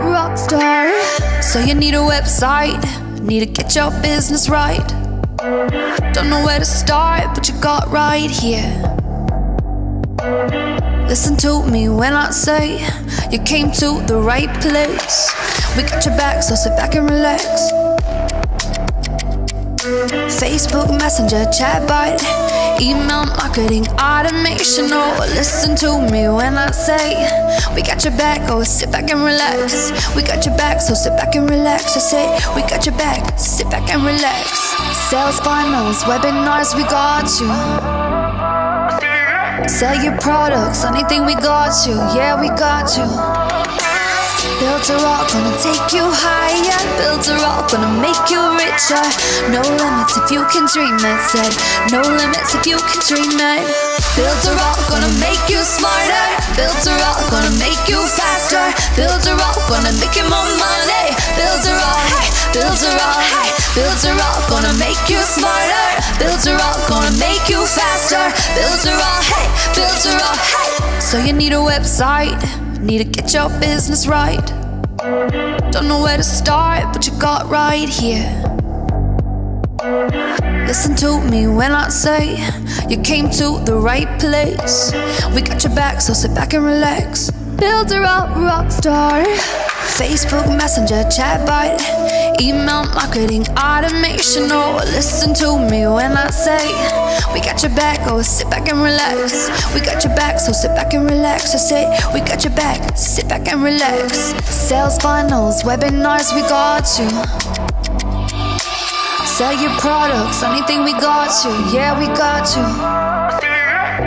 all, rock star. So you need a website, need to get your business right. Don't know where to start, but you got right here. Listen to me when I say you came to the right place. We got your back, so sit back and relax. Facebook Messenger, chatbot, email marketing, automation. Oh, listen to me when I say we got your back, oh, sit back and relax. We got your back, so sit back and relax. I say we got your back, sit back and relax. Sales funnels, webinars, we got you. Sell your products, anything, we got you. Yeah, we got you. Build a rock, gonna take you higher. Build a rock, gonna make you richer. No limits if you can dream it. Said no limits if you can dream it. Build a rock, gonna make you smarter. Build a rock, gonna make you faster. Build a rock, gonna make you more money. Build a rock, hey, build a rock, hey. Build a rock, gonna make you smarter. Build a rock, gonna make you faster. Build a rock, hey, build a rock, hey. So you need a website, need to get your business right. Don't know where to start, but you got right here. Listen to me when I say you came to the right place. We got your back, so sit back and relax. Build a rock star. Facebook Messenger, chatbot, email marketing, automation. Oh, listen to me when I say we got your back, oh, sit back and relax. We got your back, so sit back and relax. I say we got your back, sit back and relax. Sales funnels, webinars, we got you. Sell your products, anything, we got you. Yeah, we got you.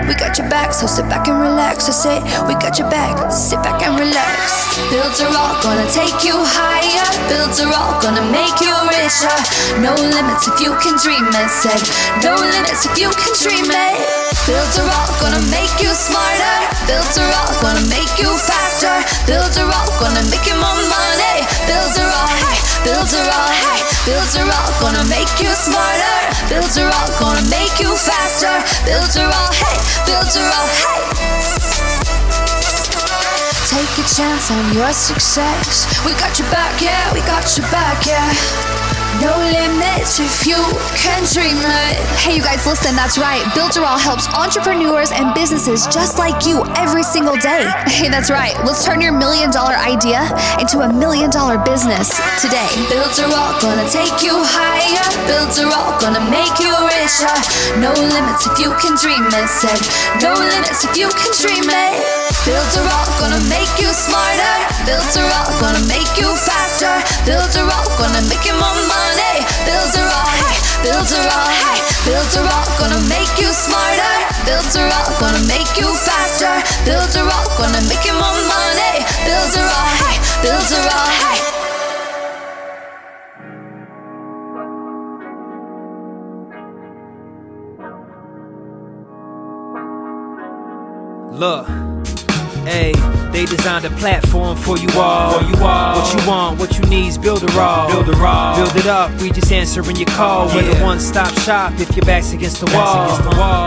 We got your back, so sit back and relax. I say we got your back, sit back and relax. Build a rock, gonna take you higher. Build a rock, gonna make you richer. No limits if you can dream it. Said no limits if you can dream it. Build a rock, gonna make you smarter. Build a rock, gonna make you faster. Build a rock, gonna make you more money. Build a rock, hey, build a rock, hey. Build a rock, gonna make you smarter. Build a rock, gonna make you faster. Build a rock, hey, build a rock, hey. Take a chance on your success. We got your back, yeah, we got your back, yeah. No limits if you can dream it. Hey, you guys, listen, that's right. Builderall helps entrepreneurs and businesses just like you every single day. Hey, that's right. Let's turn your $1 million idea into $1 million business today. Build a rock, gonna take you higher. Build a rock, gonna make you richer. No limits if you can dream it. Said no limits if you can dream it. Build a rock, gonna make you smarter. Build a rock, gonna make you faster. Build a rock, gonna make you more money. Build a rock, hey, build a rock, hey. Build a rock, gonna make you smarter. Build a rock, gonna make you faster. Build a rock, gonna make you more money. Build a rock, hey, build a rock, hey. Look, hey, they designed a platform for you all. What you want, what you need is Builderall. Build it up, we just answering your call. We're the one-stop shop if your back's against the wall.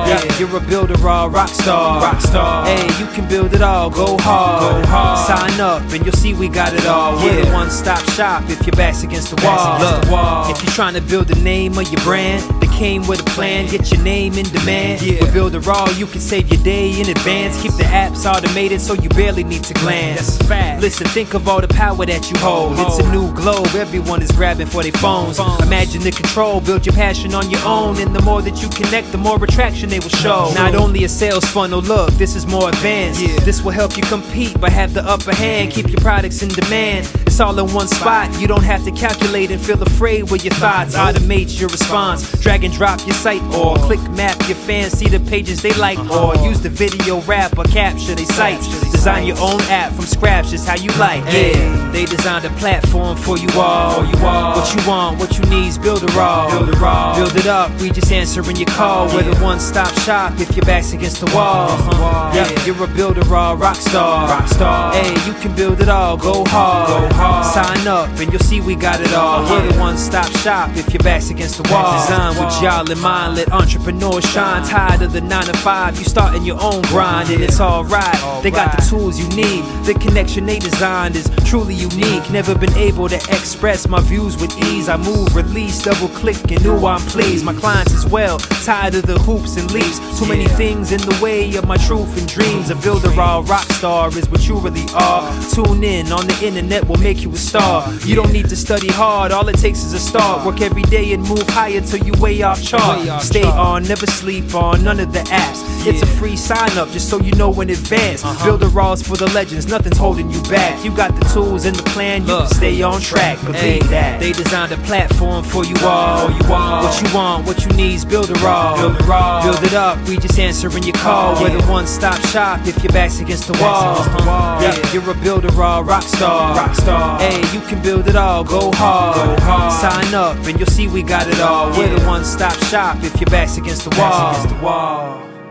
Yeah, you're a Builderall rock star. Hey, you can build it all, go hard. Sign up and you'll see we got it all. We're the one-stop shop if your back's against the wall. Look, if you're trying to build the name of your brand, came with a plan, get your name in demand. With Builderall, you can save your day in advance. Keep the apps automated so you barely need to glance. Listen, think of all the power that you hold. It's a new globe, everyone is grabbing for their phones. Imagine the control, build your passion on your own. And the more that you connect, the more attraction they will show. Not only a sales funnel, look, this is more advanced. This will help you compete, but have the upper hand. Keep your products in demand. It's all in one spot. You don't have to calculate and feel afraid with your thoughts. Automate your response. Drag and drop your site or click map your fans, see the pages they like, or use the video wrap or capture their sites. Design your own app from scratch, just how you like. Yeah, they designed a platform for you all. What you want, what you need is Builderall. Build it up, we just answering your call. We're the one-stop shop if your back's against the wall. Yeah, you're a Builderall rock star. Hey, you can build it all, go hard. Sign up and you'll see we got it all. We're the one-stop shop if your back's against the wall. Designed with y'all in mind, let entrepreneurs shine. Tired of the 9 to 5, you starting your own grind, and it's alright. They got the tools you need. The connection they designed is truly unique. Never been able to express my views with ease. I move, release, double click, and knew I'm pleased. My clients as well, tired of the hoops and leaps. Too many things in the way of my truth and dreams. A builder, all rock star is what you really are. Tune in on the internet will make you a star. You don't need to study hard, all it takes is a start. Work every day and move higher till you way off chart. Stay on, never sleep on none of the apps. It's a free sign up just so you know in advance. Builder Raw's for the legends, nothing's holding you back. You got the tools and the plan, you can stay on track. Believe that. They designed a platform for you all. What you want, what you need's Builder Raw. Build it up, we just answering your call. We're the one-stop shop if your back's against the wall. Yeah, you're a Builder Raw rock star. Hey, you can build it all, go hard. Sign up and you'll see we got it all. We're the one-stop shop if your back's against the wall.